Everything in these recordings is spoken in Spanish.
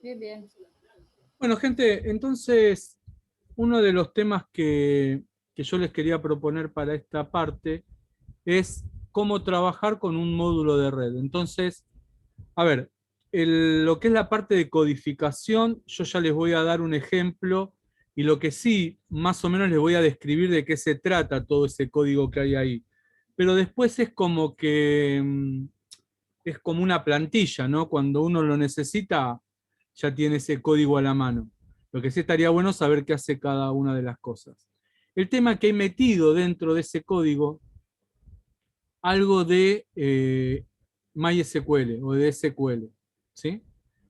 Bien, bien. Bueno, gente, entonces uno de los temas que yo les quería proponer para esta parte es cómo trabajar con un módulo de red. Entonces, a ver, lo que es la parte de codificación, yo ya les voy a dar un ejemplo y lo que sí, más o menos les voy a describir de qué se trata todo ese código que hay ahí. Pero después es como que es como una plantilla, ¿no? Cuando uno lo necesita, ya tiene ese código a la mano. Lo que sí estaría bueno saber qué hace cada una de las cosas. El tema que he metido dentro de ese código, algo de MySQL o de SQL, ¿sí?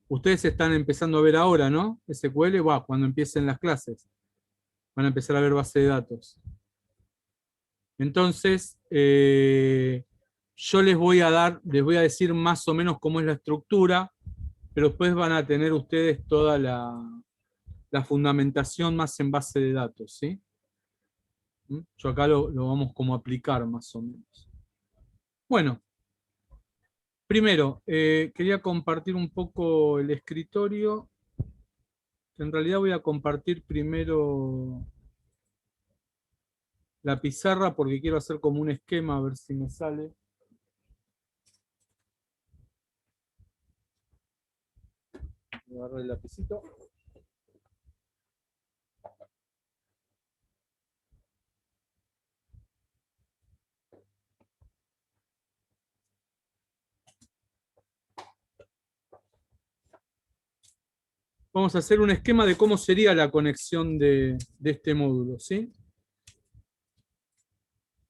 Ustedes están empezando a ver ahora, ¿no? SQL, cuando empiecen las clases, van a empezar a ver base de datos. Entonces, yo les voy a decir más o menos cómo es la estructura, pero después van a tener ustedes toda la fundamentación más en base de datos, ¿sí? Yo acá lo vamos como a aplicar más o menos. Bueno, primero, quería compartir un poco el escritorio. En realidad voy a compartir primero la pizarra porque quiero hacer como un esquema a ver si me sale. Agarro el lapicito. Vamos a hacer un esquema de cómo sería la conexión de este módulo, ¿sí?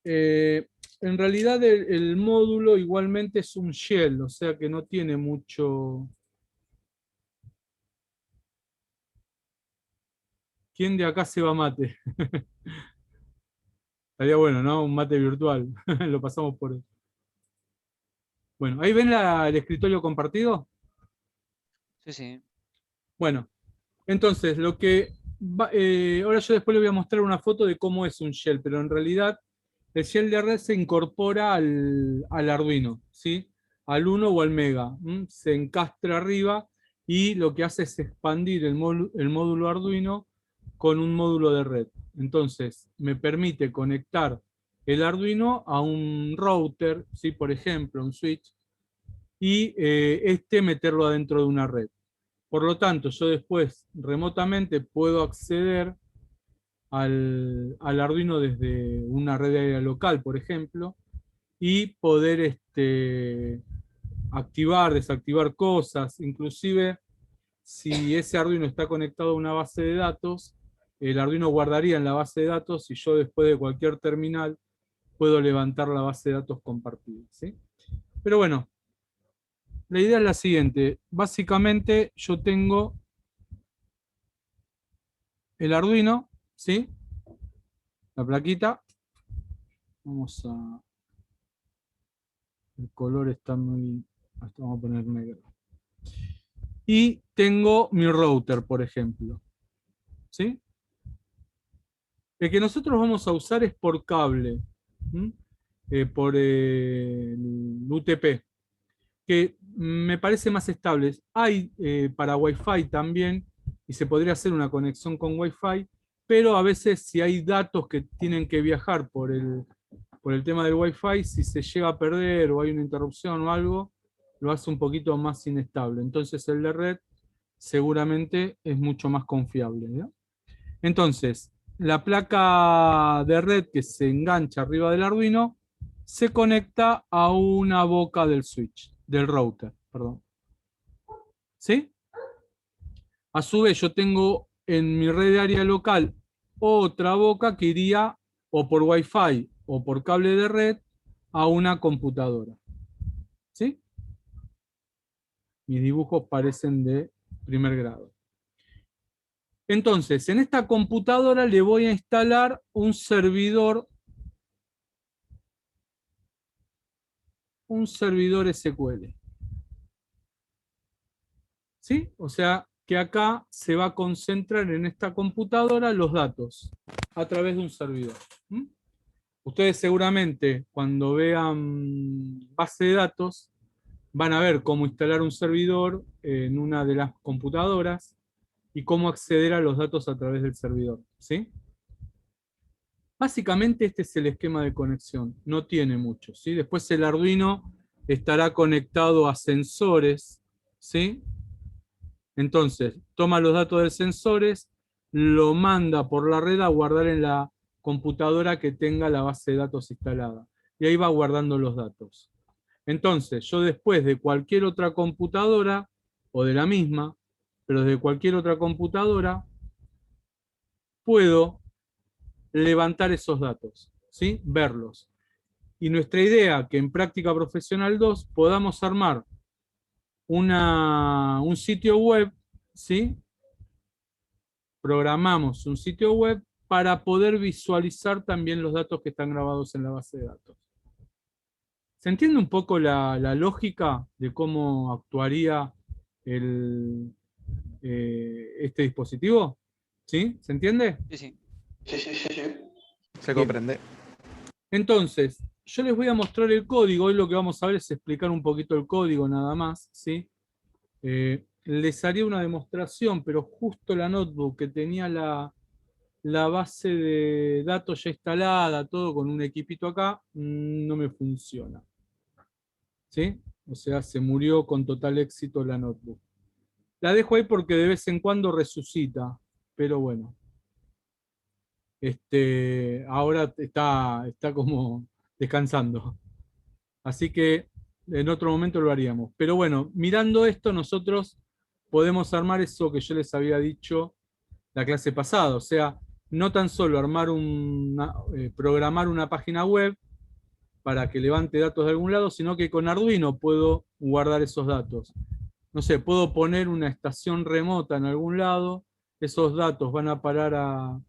En realidad el módulo igualmente es un shell, o sea que no tiene mucho. ¿Quién de acá se va mate? Estaría bueno, ¿no? Un mate virtual. Lo pasamos por él. Bueno, ¿ahí ven el escritorio compartido? Sí, sí. Bueno, entonces ahora yo después les voy a mostrar una foto de cómo es un shell, pero en realidad el shell de red se incorpora al Arduino, ¿sí? Al 1 o al Mega. Se encastra arriba y lo que hace es expandir el módulo Arduino con un módulo de red. Entonces, me permite conectar el Arduino a un router, ¿sí? Por ejemplo, un switch, y meterlo adentro de una red. Por lo tanto, yo después remotamente puedo acceder al Arduino desde una red aérea local, por ejemplo, y poder activar, desactivar cosas, inclusive si ese Arduino está conectado a una base de datos, el Arduino guardaría en la base de datos y yo después de cualquier terminal puedo levantar la base de datos compartida, ¿sí? Pero bueno, la idea es la siguiente. Básicamente yo tengo el Arduino, ¿sí? La plaquita. Vamos a... El color está muy... Vamos a poner negro. Y tengo mi router, por ejemplo, ¿sí? El que nosotros vamos a usar es por cable, por el UTP, que me parece más estable. Hay para Wi-Fi también, y se podría hacer una conexión con Wi-Fi, pero a veces si hay datos que tienen que viajar por el tema del Wi-Fi, si se llega a perder o hay una interrupción o algo, lo hace un poquito más inestable. Entonces el de red seguramente es mucho más confiable, ¿no? Entonces, la placa de red que se engancha arriba del Arduino se conecta a una boca del switch, del router, perdón. ¿Sí? A su vez, yo tengo en mi red de área local otra boca que iría o por Wi-Fi o por cable de red a una computadora. ¿Sí? Mis dibujos parecen de primer grado. Entonces, en esta computadora le voy a instalar un servidor SQL. ¿Sí? O sea, que acá se va a concentrar en esta computadora los datos a través de un servidor. Ustedes seguramente cuando vean base de datos van a ver cómo instalar un servidor en una de las computadoras y cómo acceder a los datos a través del servidor, ¿sí? Básicamente este es el esquema de conexión, no tiene mucho, ¿sí? Después el Arduino estará conectado a sensores, ¿sí? Entonces, toma los datos de sensores, lo manda por la red a guardar en la computadora que tenga la base de datos instalada. Y ahí va guardando los datos. Entonces, yo después de cualquier otra computadora, o de la misma, pero de cualquier otra computadora, puedo levantar esos datos, ¿sí? Verlos. Y nuestra idea, que en Práctica Profesional 2 podamos armar un sitio web, ¿sí? Programamos un sitio web para poder visualizar también los datos que están grabados en la base de datos. ¿Se entiende un poco la lógica de cómo actuaría este dispositivo? ¿Sí? ¿Se entiende? Sí, sí. Sí, sí, sí, sí. Se Bien. comprende. Entonces, yo les voy a mostrar el código. Hoy lo que vamos a ver es explicar un poquito el código nada más, ¿sí? Les haría una demostración, pero justo la notebook que tenía la base de datos ya instalada, todo con un equipito acá, no me funciona. ¿Sí? O sea, se murió con total éxito la notebook. La dejo ahí porque de vez en cuando resucita, pero bueno. Ahora está como descansando. Así que en otro momento lo haríamos. Pero bueno, mirando esto, nosotros podemos armar eso que yo les había dicho la clase pasada. O sea, no tan solo programar una página web para que levante datos de algún lado, sino que con Arduino puedo guardar esos datos. No sé, puedo poner una estación remota en algún lado, esos datos van a parar a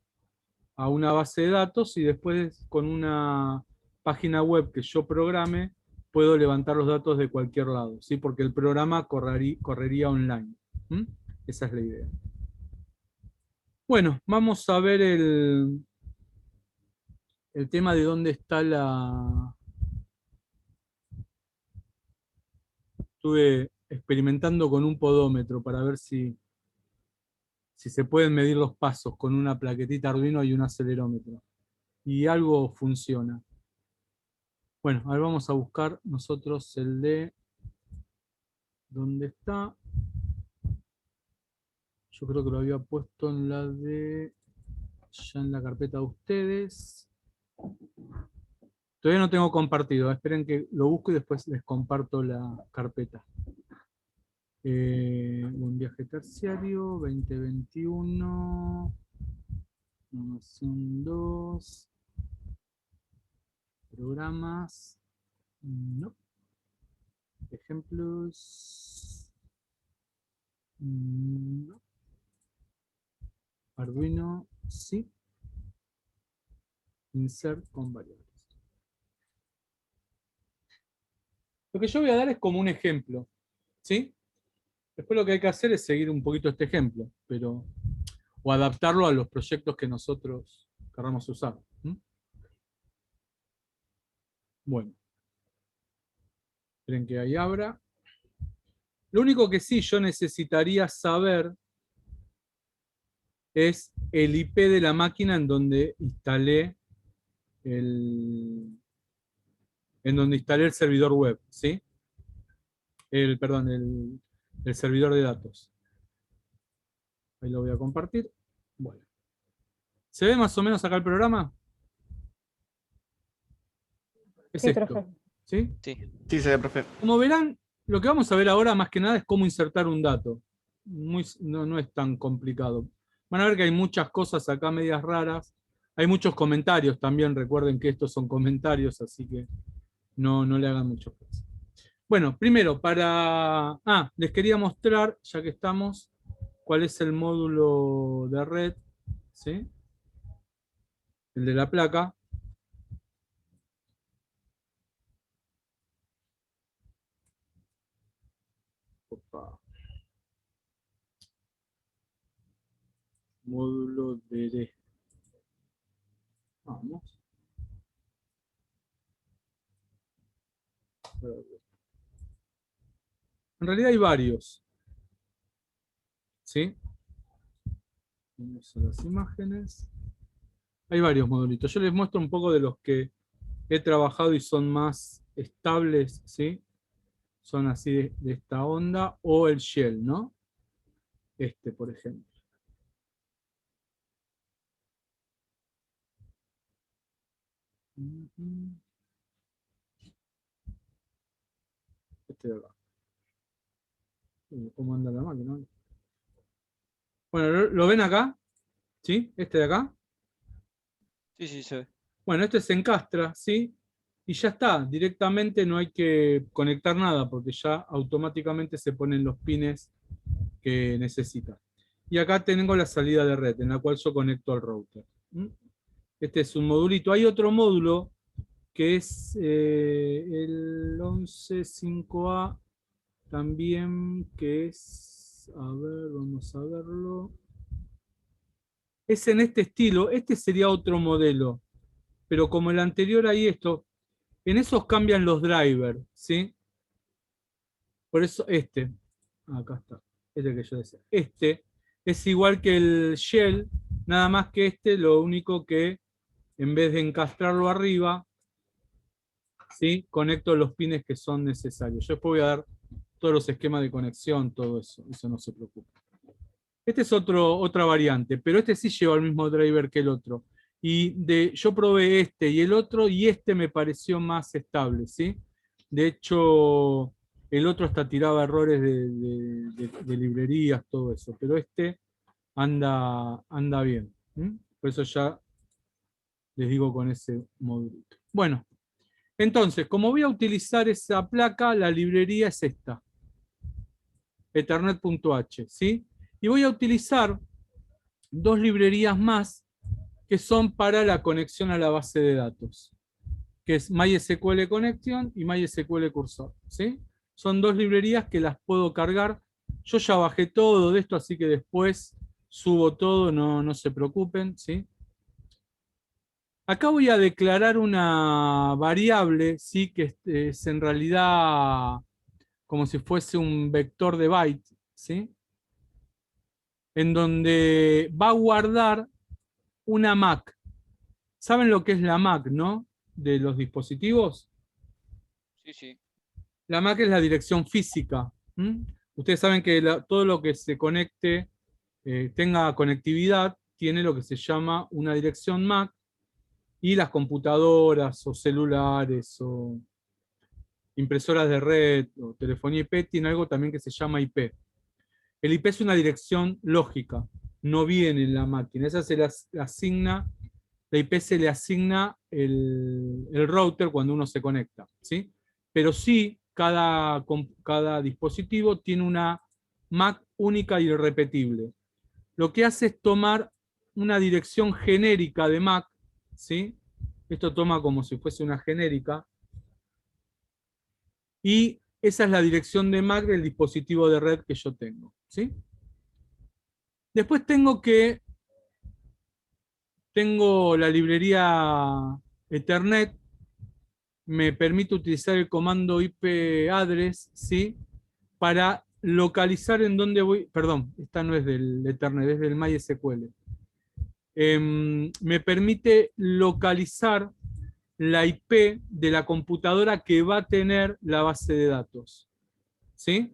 una base de datos y después con una página web que yo programe, puedo levantar los datos de cualquier lado, ¿sí? Porque el programa correría online. ¿Mm? Esa es la idea. Bueno, vamos a ver el tema de dónde está Estuve experimentando con un podómetro para ver si se pueden medir los pasos con una plaquetita Arduino y un acelerómetro. Y algo funciona. Bueno, a ver, vamos a buscar nosotros el de... ¿Dónde está? Yo creo que lo había puesto en la de... ya en la carpeta de ustedes. Todavía no tengo compartido. Esperen que lo busco y después les comparto la carpeta. Un viaje terciario, 2021. Son 2. Programas. No. Ejemplos. No. Arduino, sí. Insert con variables. Lo que yo voy a dar es como un ejemplo, ¿sí? Después lo que hay que hacer es seguir un poquito este ejemplo, o adaptarlo a los proyectos que nosotros queramos usar. Bueno, esperen que ahí abra. Lo único que sí yo necesitaría saber es el IP de la máquina en donde instalé el servidor web, ¿sí? Perdón, el servidor de datos. Ahí lo voy a compartir. Bueno. ¿Se ve más o menos acá el programa? Es Sí, esto. profe. ¿Sí? Sí. Sí, se ve, profe. Como verán, lo que vamos a ver ahora más que nada es cómo insertar un dato. No es tan complicado. Van a ver que hay muchas cosas acá medias raras. Hay muchos comentarios también. Recuerden que estos son comentarios, así que no le hagan mucho caso. Bueno, primero, les quería mostrar, ya que estamos, cuál es el módulo de red, ¿sí? El de la placa. Opa. Módulo de red. Vamos. En realidad hay varios. ¿Sí? Vamos a las imágenes. Hay varios modulitos. Yo les muestro un poco de los que he trabajado y son más estables, ¿sí? Son así de esta onda, o el shell, ¿no? Este, por ejemplo. Este de acá. ¿Cómo anda la máquina? Bueno, ¿lo ven acá? ¿Sí? Este de acá. Sí, sí, se ve. Bueno, este se encastra, ¿sí? Y ya está, directamente no hay que conectar nada porque ya automáticamente se ponen los pines que necesita. Y acá tengo la salida de red en la cual yo conecto al router. ¿Mm? Este es un modulito. Hay otro módulo que es el 11.5A también, que es, a ver, vamos a verlo. Es en este estilo, este sería otro modelo, pero como el anterior hay esto, en esos cambian los drivers, ¿sí? Por eso acá está, este que yo decía. Este es igual que el shell, nada más que este, lo único que en vez de encastrarlo arriba, ¿sí? Conecto los pines que son necesarios. Yo después voy a dar todos los esquemas de conexión, todo eso no se preocupe. Este es otra variante, pero este sí lleva el mismo driver que el otro. Y yo probé este y el otro, y este me pareció más estable, ¿sí? De hecho, el otro hasta tiraba errores de librerías, todo eso, pero este anda bien. ¿Mm? Por eso ya les digo con ese módulo. Bueno, entonces, como voy a utilizar esa placa, la librería es esta, ethernet.h, ¿sí? Y voy a utilizar dos librerías más que son para la conexión a la base de datos, que es MySQL Connection y MySQL Cursor, ¿sí? Son dos librerías que las puedo cargar. Yo ya bajé todo de esto, así que después subo todo, no se preocupen, ¿sí? Acá voy a declarar una variable, ¿sí? Que es en realidad como si fuese un vector de byte, ¿sí? En donde va a guardar una MAC. ¿Saben lo que es la MAC, no? De los dispositivos. Sí, sí. La MAC es la dirección física. ¿Mm? Ustedes saben que todo lo que se conecte, tenga conectividad, tiene lo que se llama una dirección MAC, y las computadoras o celulares o impresoras de red o telefonía IP tiene algo también que se llama IP. El IP es una dirección lógica, no viene en la máquina. Esa se le asigna, la IP se le asigna el router cuando uno se conecta, ¿sí? Pero sí, cada dispositivo tiene una MAC única y irrepetible. Lo que hace es tomar una dirección genérica de MAC, ¿sí? Esto toma como si fuese una genérica, y esa es la dirección de MAC del dispositivo de red que yo tengo, ¿sí? Después tengo la librería Ethernet, me permite utilizar el comando IP address, ¿sí? Para localizar en dónde voy, perdón, esta no es del Ethernet, es del MySQL. Me permite localizar la IP de la computadora que va a tener la base de datos, ¿sí?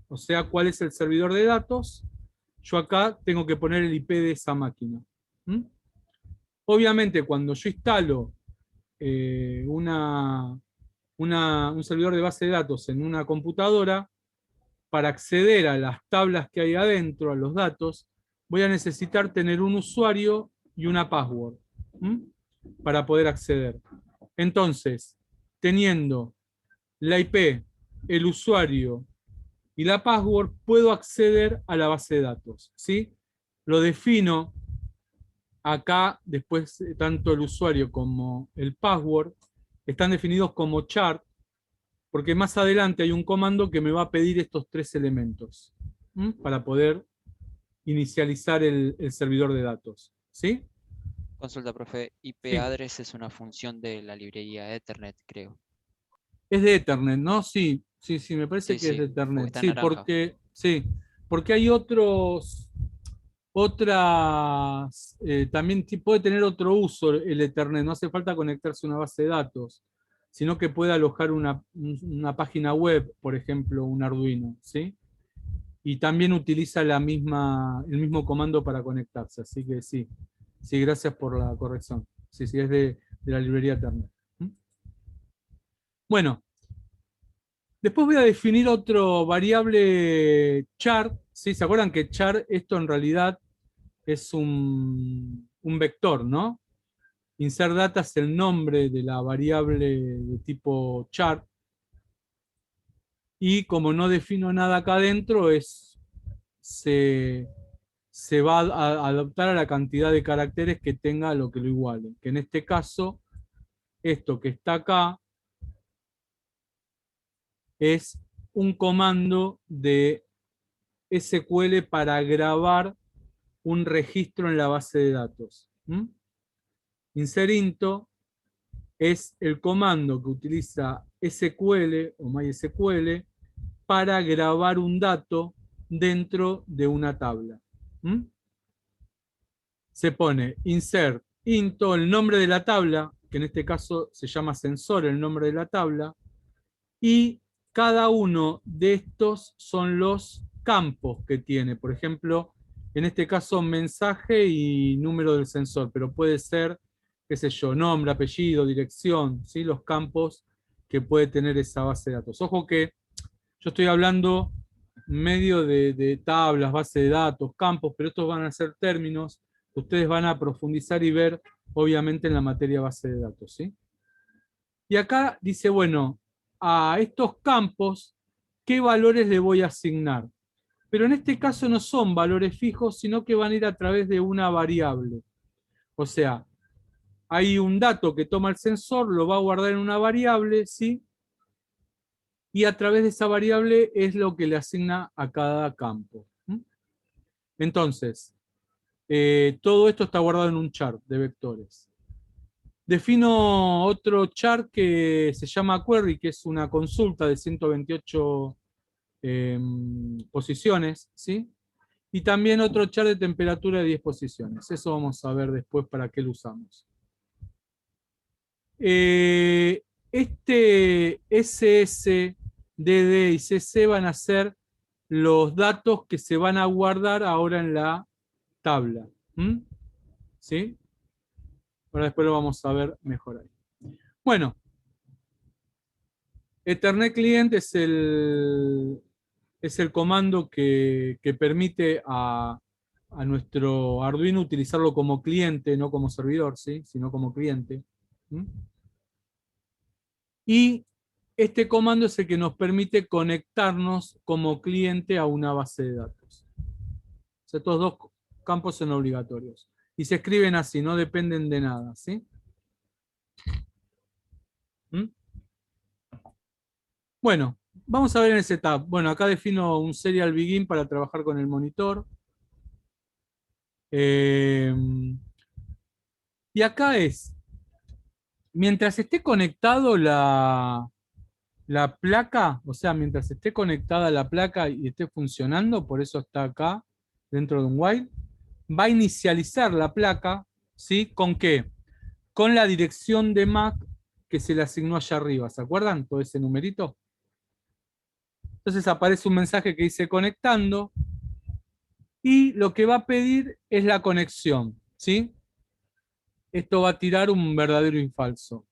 O sea, cuál es el servidor de datos. Yo acá tengo que poner el IP de esa máquina. ¿Mm? Obviamente, cuando yo instalo un servidor de base de datos en una computadora, para acceder a las tablas que hay adentro, a los datos, voy a necesitar tener un usuario y una password, ¿m? Para poder acceder. Entonces, teniendo la IP, el usuario y la password, puedo acceder a la base de datos, ¿sí? Lo defino acá, después tanto el usuario como el password están definidos como char, porque más adelante hay un comando que me va a pedir estos tres elementos, ¿m? Para poder inicializar el servidor de datos, ¿sí? Consulta, profe. IP Sí. address es una función de la librería Ethernet, creo. Es de Ethernet, ¿no? Sí. sí, me parece Sí, que es sí, de porque Ethernet. está Sí, naranja. porque hay otras, también puede tener otro uso el Ethernet, no hace falta conectarse a una base de datos, sino que puede alojar una página web, por ejemplo, un Arduino, ¿sí? Y también utiliza el mismo comando para conectarse, así que sí, gracias por la corrección. Sí, es de la librería Ethernet. ¿Mm? Bueno, después voy a definir otro variable char, ¿sí? ¿Se acuerdan que char, esto en realidad es un vector, ¿no? Insert data es el nombre de la variable de tipo char, y como no defino nada acá adentro, se va a adaptar a la cantidad de caracteres que tenga lo que lo iguale. Que en este caso, esto que está acá es un comando de SQL para grabar un registro en la base de datos. Inserinto es el comando que utiliza SQL o MySQL para grabar un dato dentro de una tabla. Se pone insert into el nombre de la tabla, que en este caso se llama sensor, el nombre de la tabla, y cada uno de estos son los campos que tiene. Por ejemplo, en este caso mensaje y número del sensor, pero puede ser, qué sé yo, nombre, apellido, dirección, ¿sí? Los campos que puede tener esa base de datos. Ojo que yo estoy hablando medio de tablas, base de datos, campos, pero estos van a ser términos que ustedes van a profundizar y ver, obviamente, en la materia base de datos, ¿sí? Y acá dice, bueno, a estos campos, ¿qué valores le voy a asignar? Pero en este caso no son valores fijos, sino que van a ir a través de una variable. O sea, hay un dato que toma el sensor, lo va a guardar en una variable, ¿sí? Y a través de esa variable es lo que le asigna a cada campo. Entonces, todo esto está guardado en un chart de vectores. Defino otro chart que se llama query, que es una consulta de 128 posiciones, ¿sí? Y también otro chart de temperatura de 10 posiciones. Eso vamos a ver después para qué lo usamos. Este SS, DD y CC van a ser los datos que se van a guardar ahora en la tabla. ¿Sí? Ahora después lo vamos a ver mejor ahí. Bueno, Ethernet Client es el comando que permite a nuestro Arduino utilizarlo como cliente, no como servidor, ¿sí? Sino como cliente. Y este comando es el que nos permite conectarnos como cliente a una base de datos. O sea, estos dos campos son obligatorios. Y se escriben así, no dependen de nada, ¿sí? Bueno, vamos a ver en el setup. Bueno, acá defino un serial begin para trabajar con el monitor. Y acá es, mientras esté conectado la placa, o sea, mientras esté conectada la placa y esté funcionando, por eso está acá dentro de un while, va a inicializar la placa, ¿sí? ¿Con qué? Con la dirección de MAC que se le asignó allá arriba. ¿Se acuerdan? Todo ese numerito. Entonces aparece un mensaje que dice conectando y lo que va a pedir es la conexión, ¿sí? Esto va a tirar un verdadero y falso.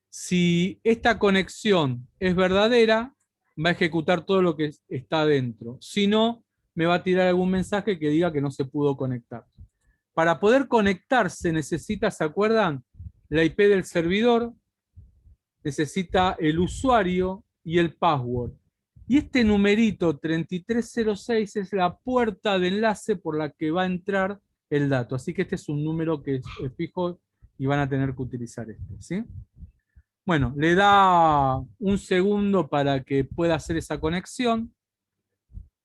Si esta conexión es verdadera, va a ejecutar todo lo que está adentro. Si no, me va a tirar algún mensaje que diga que no se pudo conectar. Para poder conectarse necesita, ¿se acuerdan? La IP del servidor, necesita el usuario y el password. Y este numerito 3306 es la puerta de enlace por la que va a entrar el dato. Así que este es un número que es fijo y van a tener que utilizar este, ¿sí? Bueno, le da un segundo para que pueda hacer esa conexión.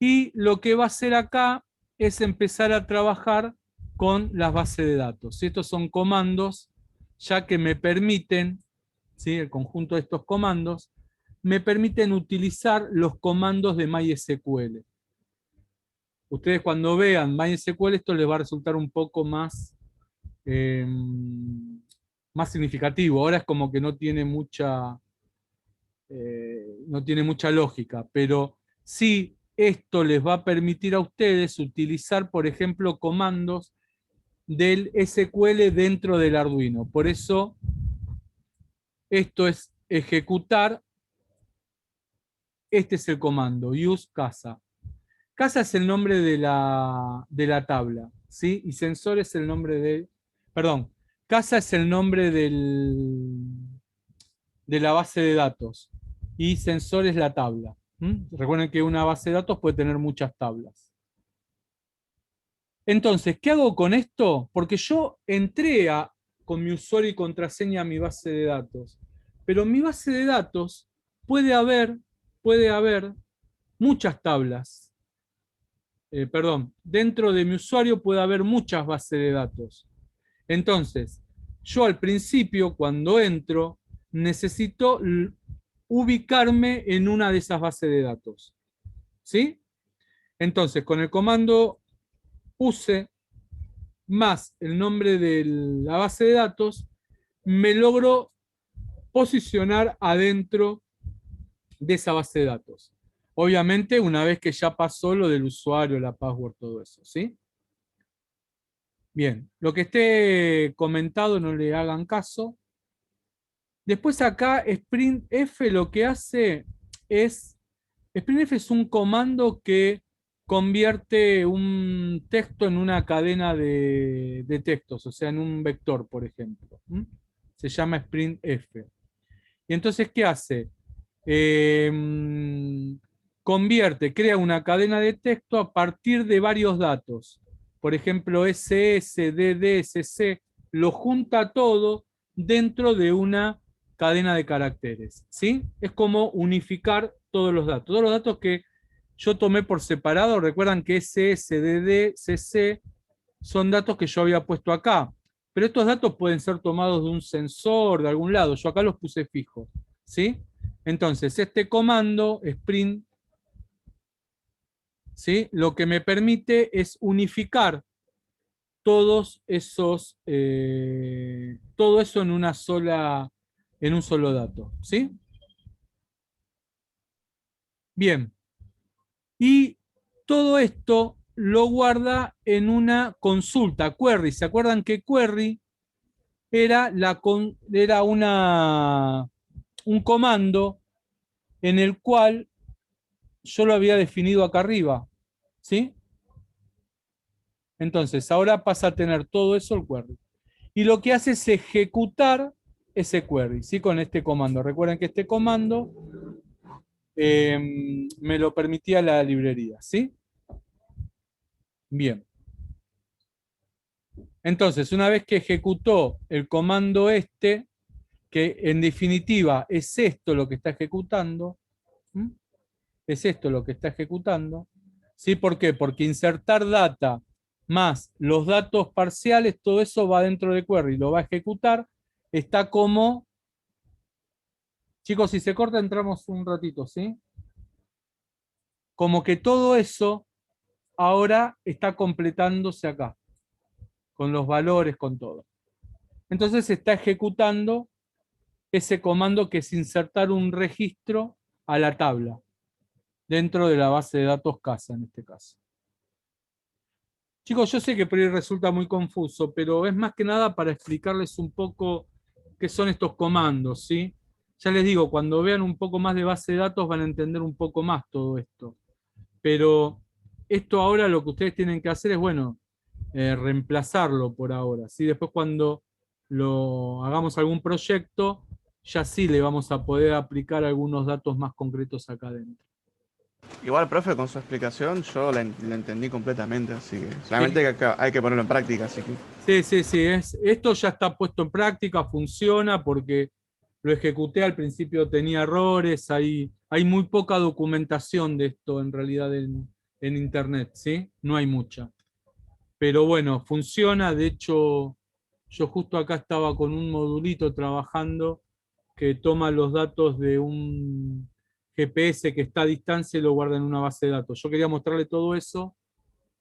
Y lo que va a hacer acá es empezar a trabajar con las bases de datos. Estos son comandos ya que me permiten, ¿sí? El conjunto de estos comandos, me permiten utilizar los comandos de MySQL. Ustedes cuando vean MySQL esto les va a resultar un poco más, más significativo. Ahora es como que no tiene mucha lógica, pero sí esto les va a permitir a ustedes utilizar, por ejemplo, comandos del SQL dentro del Arduino. Por eso esto es ejecutar. Este es el comando, use casa. Casa es el nombre de la tabla, ¿sí? Y sensor es el nombre de... Perdón, casa es el nombre de la base de datos. Y sensor es la tabla. Recuerden que una base de datos puede tener muchas tablas. Entonces, ¿qué hago con esto? Porque yo entré con mi usuario y contraseña a mi base de datos. Pero en mi base de datos puede haber muchas tablas. Perdón, dentro de mi usuario puede haber muchas bases de datos. Entonces, yo al principio, cuando entro, necesito ubicarme en una de esas bases de datos. ¿Sí? Entonces, con el comando use más el nombre de la base de datos, me logro posicionar adentro de esa base de datos. Obviamente, una vez que ya pasó lo del usuario, la password, todo eso, ¿sí? Bien, lo que esté comentado no le hagan caso. Después acá, sprintf lo que hace es, sprintf es un comando que convierte un texto en una cadena de textos, o sea, en un vector, por ejemplo. Se llama sprintf. Y entonces, ¿qué hace? Crea una cadena de texto a partir de varios datos. Por ejemplo, SS, DD, SC, lo junta todo dentro de una cadena de caracteres. ¿Sí? Es como unificar todos los datos. Todos los datos que yo tomé por separado, recuerdan que SS, DD, CC son datos que yo había puesto acá. Pero estos datos pueden ser tomados de un sensor, de algún lado. Yo acá los puse fijos. ¿Sí? Entonces, este comando, sprint, ¿sí? Lo que me permite es unificar todos esos, todo eso en un solo dato. ¿Sí? Bien. Y todo esto lo guarda en una consulta, query. ¿Se acuerdan que query era un comando en el cual yo lo había definido acá arriba? ¿Sí? Entonces, ahora pasa a tener todo eso el query. Y lo que hace es ejecutar ese query, ¿sí? Con este comando. Recuerden que este comando me lo permitía la librería, ¿sí? Bien. Entonces, una vez que ejecutó el comando este, que en definitiva es esto lo que está ejecutando, ¿sí? Es esto lo que está ejecutando, ¿sí? ¿Por qué? Porque insertar data más los datos parciales, todo eso va dentro de query, lo va a ejecutar, está como... Chicos, si se corta entramos un ratito, ¿sí? Como que todo eso ahora está completándose acá, con los valores, con todo. Entonces se está ejecutando ese comando que es insertar un registro a la tabla, dentro de la base de datos casa en este caso. Chicos, yo sé que por ahí resulta muy confuso, pero es más que nada para explicarles un poco qué son estos comandos, ¿sí? Ya les digo, cuando vean un poco más de base de datos van a entender un poco más todo esto. Pero esto ahora lo que ustedes tienen que hacer es, bueno, reemplazarlo por ahora, ¿sí? Después cuando hagamos algún proyecto, ya sí le vamos a poder aplicar algunos datos más concretos acá adentro. Igual, profe, con su explicación yo la entendí completamente, así que solamente hay que ponerlo en práctica, así que... Sí. Esto ya está puesto en práctica, funciona porque lo ejecuté al principio, tenía errores, hay muy poca documentación de esto en realidad en internet, ¿sí? No hay mucha. Pero bueno, funciona, de hecho, yo justo acá estaba con un modulito trabajando que toma los datos de un GPS que está a distancia y lo guarda en una base de datos. Yo quería mostrarle todo eso,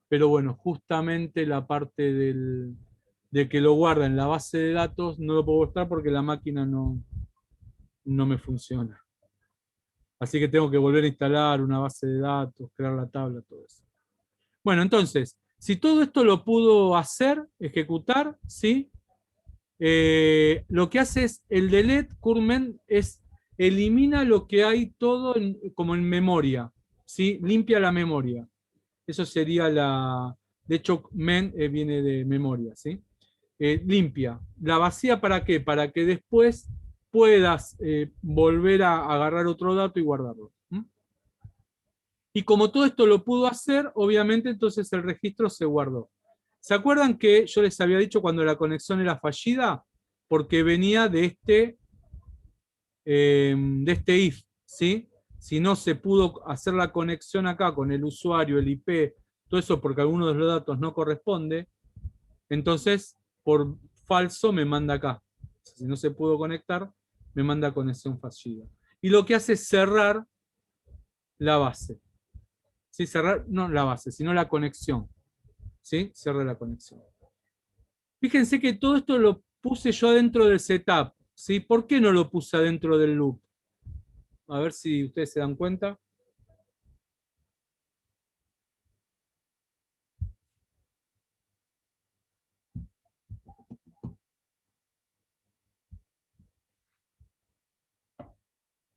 pero bueno, justamente la parte de que lo guarda en la base de datos no lo puedo mostrar porque la máquina no me funciona. Así que tengo que volver a instalar una base de datos, crear la tabla, todo eso. Bueno, entonces, si todo esto lo pudo hacer, ejecutar, ¿sí? Lo que hace es el delete curmen es elimina lo que hay todo como en memoria, ¿sí? Limpia la memoria. Eso sería de hecho, men viene de memoria, ¿sí? Limpia. ¿La vacía para qué? Para que después puedas volver a agarrar otro dato y guardarlo. Y como todo esto lo pudo hacer, obviamente entonces el registro se guardó. ¿Se acuerdan que yo les había dicho cuando la conexión era fallida? Porque venía de este if, ¿sí? Si no se pudo hacer la conexión acá con el usuario, el IP, todo eso porque alguno de los datos no corresponde, entonces por falso me manda acá. Si no se pudo conectar, me manda conexión fallida. Y lo que hace es cerrar la base. ¿Sí? Cerrar, no la base, sino la conexión. ¿Sí? Cierra la conexión. Fíjense que todo esto lo puse yo adentro del setup. ¿Sí? ¿Por qué no lo puse adentro del loop? A ver si ustedes se dan cuenta.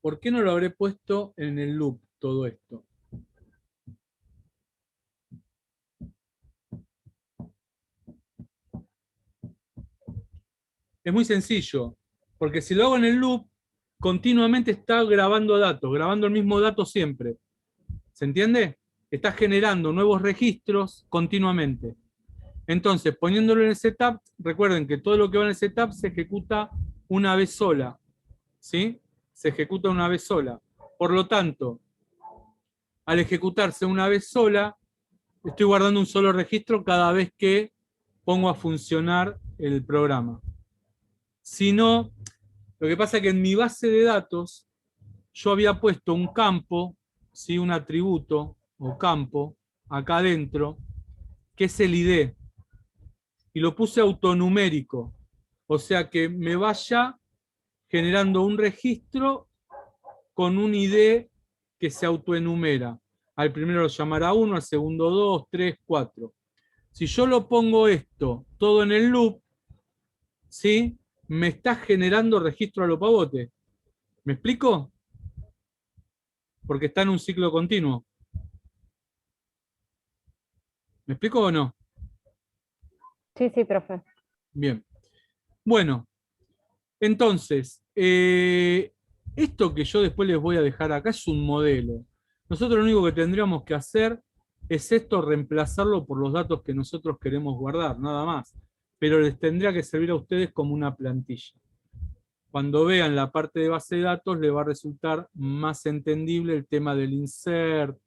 ¿Por qué no lo habré puesto en el loop todo esto? Es muy sencillo, porque si lo hago en el loop, continuamente está grabando datos, grabando el mismo dato siempre. ¿Se entiende? Está generando nuevos registros continuamente. Entonces, poniéndolo en el setup, recuerden que todo lo que va en el setup se ejecuta una vez sola. ¿Sí? Se ejecuta una vez sola. Por lo tanto, al ejecutarse una vez sola, estoy guardando un solo registro cada vez que pongo a funcionar el programa. Si no, lo que pasa es que en mi base de datos yo había puesto un campo, ¿sí? Un atributo o campo, acá adentro, que es el ID. Y lo puse autonumérico. O sea que me vaya generando un registro con un ID que se autoenumera. Al primero lo llamará 1, al segundo 2, 3, 4. Si yo lo pongo esto todo en el loop, ¿sí? Me está generando registro a lo pavote. ¿Me explico? Porque está en un ciclo continuo. ¿Me explico o no? Sí, sí, profe. Bien. Bueno, entonces, esto que yo después les voy a dejar acá es un modelo. Nosotros lo único que tendríamos que hacer es esto, reemplazarlo por los datos que nosotros queremos guardar, nada más. Pero les tendría que servir a ustedes como una plantilla. Cuando vean la parte de base de datos, les va a resultar más entendible el tema del insert,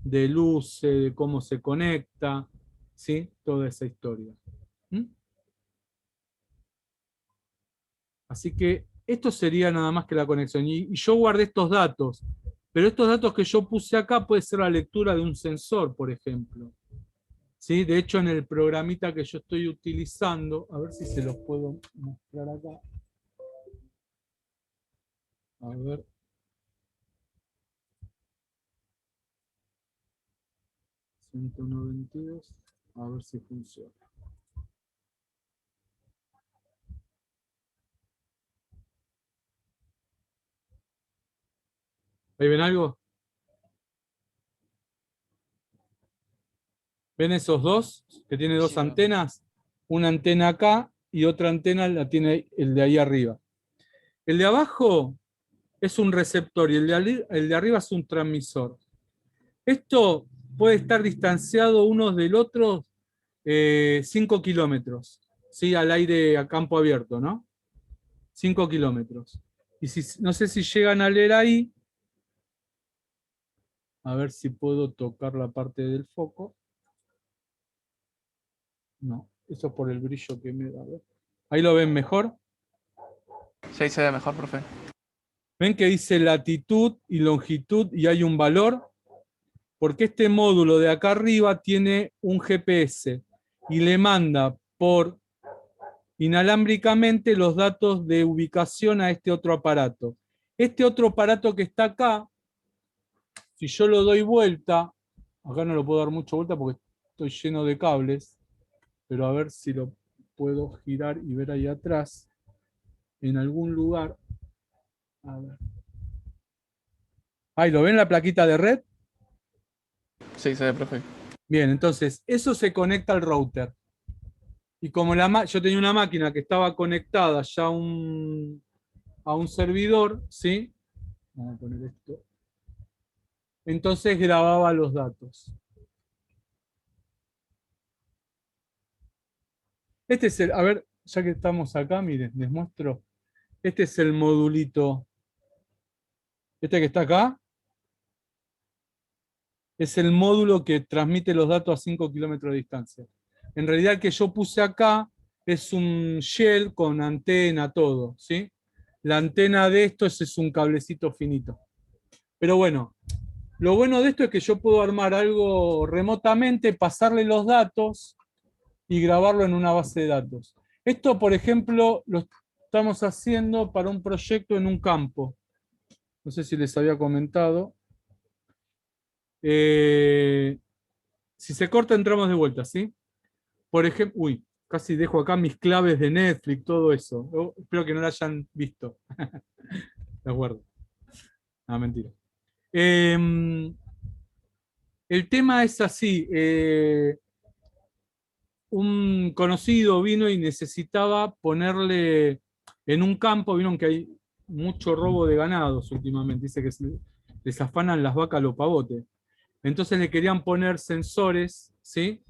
del use, de cómo se conecta, ¿sí? Toda esa historia. ¿Mm? Así que esto sería nada más que la conexión. Y yo guardé estos datos, pero estos datos que yo puse acá puede ser la lectura de un sensor, por ejemplo. ¿Sí? De hecho, en el programita que yo estoy utilizando, a ver si se los puedo mostrar acá. A ver. 192, a ver si funciona. ¿Ahí ven algo? ¿Ven esos dos? Que tiene dos Sí, antenas. Una antena acá y otra antena la tiene el de ahí arriba. El de abajo es un receptor y el de arriba es un transmisor. Esto puede estar distanciado unos del otro 5 kilómetros, ¿sí? Al aire a campo abierto, ¿no? 5 kilómetros. Y si, no sé si llegan a leer ahí, a ver si puedo tocar la parte del foco. No, eso es por el brillo que me da. Ahí lo ven mejor. Sí, se ve mejor, profe. ¿Ven que dice latitud y longitud y hay un valor? Porque este módulo de acá arriba tiene un GPS y le manda por inalámbricamente los datos de ubicación a este otro aparato. Este otro aparato que está acá, si yo lo doy vuelta, acá no lo puedo dar mucha vuelta porque estoy lleno de cables, pero a ver si lo puedo girar y ver ahí atrás, en algún lugar. A ver. Ahí, ¿lo ven la plaquita de red? Sí, se ve, profe. Bien, entonces, eso se conecta al router. Y como yo tenía una máquina que estaba conectada ya a un servidor, ¿sí? Vamos a poner esto. Entonces grababa los datos. Este es a ver, ya que estamos acá, miren, les muestro. Este es el modulito. Este que está acá. Es el módulo que transmite los datos a 5 kilómetros de distancia. En realidad el que yo puse acá es un shell con antena, todo, ¿sí? La antena de esto es un cablecito finito. Pero bueno, lo bueno de esto es que yo puedo armar algo remotamente, pasarle los datos y grabarlo en una base de datos. Esto, por ejemplo, lo estamos haciendo para un proyecto en un campo. No sé si les había comentado. Si se corta, entramos de vuelta, ¿sí? Por ejemplo, uy, casi dejo acá mis claves de Netflix, todo eso. Espero que no lo hayan visto. De acuerdo. No, mentira. El tema es así. Un conocido vino y necesitaba ponerle en un campo, vieron que hay mucho robo de ganados últimamente, dice que les afanan las vacas a los pavotes. Entonces le querían poner sensores, ¿sí?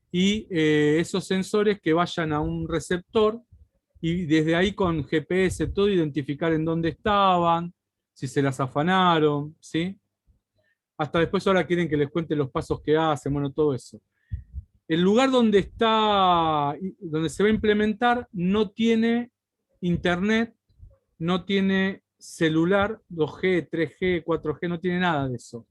Y esos sensores que vayan a un receptor y desde ahí con GPS todo identificar en dónde estaban, si se las afanaron, ¿sí? Hasta después ahora quieren que les cuente los pasos que hacen, bueno, todo eso. El lugar donde se va a implementar no tiene internet, no tiene celular, 2G, 3G, 4G, no tiene nada de eso.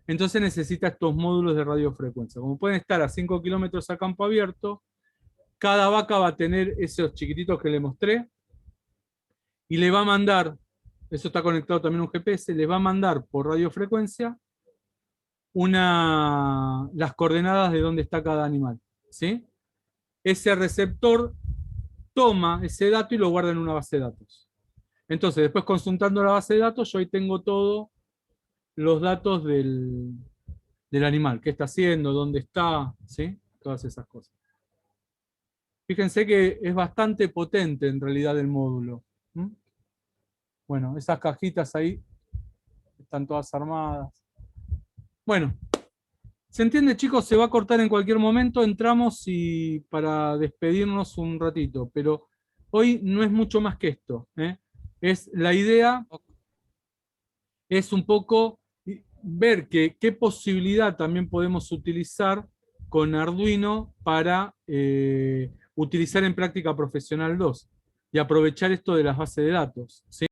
Entonces necesita estos módulos de radiofrecuencia. Como pueden estar a 5 kilómetros a campo abierto, cada vaca va a tener esos chiquititos que le mostré y le va a mandar, eso está conectado también a un GPS, le va a mandar por radiofrecuencia las coordenadas de dónde está cada animal, ¿sí? Ese receptor toma ese dato y lo guarda en una base de datos. Entonces, después consultando la base de datos, yo ahí tengo todos los datos del animal, qué está haciendo, dónde está, ¿sí? Todas esas cosas. Fíjense que es bastante potente en realidad el módulo. Bueno, esas cajitas ahí están todas armadas. Bueno, ¿se entiende, chicos? Se va a cortar en cualquier momento, entramos y para despedirnos un ratito, pero hoy no es mucho más que esto, ¿eh? La idea es un poco ver qué posibilidad también podemos utilizar con Arduino para utilizar en práctica profesional 2 y aprovechar esto de las bases de datos, ¿sí?